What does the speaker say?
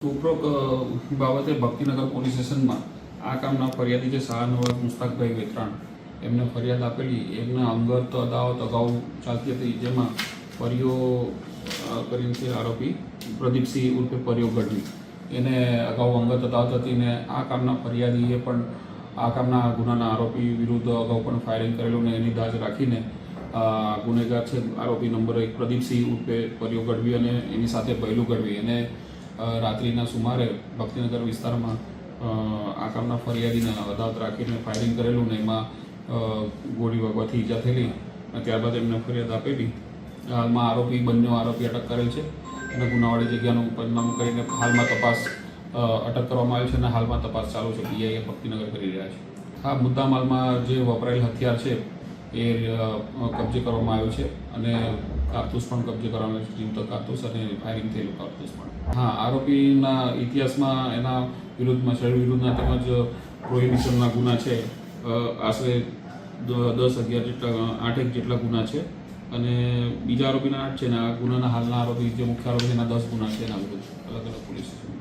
ઉપરોક્ત બાબતે ભક્તિનગર પોલીસ સ્ટેશનમાં આ કામના ફરિયાદી જે શાહનવાઝ મુસ્તાકભાઈ વેતરાણ એમને ફરિયાદ આપેલી. એમના અંગત અદાવત અગાઉ ચાલતી હતી, જેમાં પરિયો કરીને છે આરોપી પ્રદીપસિંહ ઉર્ફે પરિયો ગઢવી, એને અગાઉ અંગત અદાવત હતી ને આ કામના ફરિયાદીએ પણ આ કામના ગુનાના આરોપી વિરુદ્ધ અગાઉ પણ ફાયરિંગ કરેલું ને એની દાજ રાખીને ગુનેગાર છે આરોપી નંબર 1 પ્રદીપસિંહ ઉર્ફે પરિયો ગઢવી અને એની સાથે પહેલું ગઢવી એને રાત્રિના સુમારે ભક્તિનગર વિસ્તારમાં આ કામના ફરિયાદીને અદાવત રાખીને ફાયરિંગ કરેલું ને એમાં ગોળી વાગવાથી ઈજા થયેલી અને ત્યારબાદ એમને ફરિયાદ આપેલી. હાલમાં બંને આરોપી અટક કરેલ છે અને ગુનાવાળી જગ્યાનું પંચનામું કરીને હાલમાં તપાસ અટક કરવામાં આવી છે અને હાલમાં તપાસ ચાલુ છે. પીઆઈએ ભક્તિનગર કરી રહ્યા છે. આ મુદ્દામાલમાં જે વપરાયેલ હથિયાર છે એ કબજે કરવામાં આવ્યું છે અને કારતૂસ પણ કબજે કરવાનો છે, જીવતો કારતૂસ અને ફાયરિંગ થયેલું કારતૂસ પણ. હા, આરોપીના ઇતિહાસમાં એના વિરુદ્ધમાં શરીર વિરુદ્ધના તેમજ પ્રોહિબિશનના ગુના છે. આશરે 10-11 જેટલા 8 જેટલા ગુના છે અને બીજા આરોપીના 8 છે ને આ ગુનાના હાલના આરોપી જે મુખ્ય આરોપી એના 10 ગુના છે એના વિરુદ્ધ અલગ અલગ પોલીસ સ્ટેશન.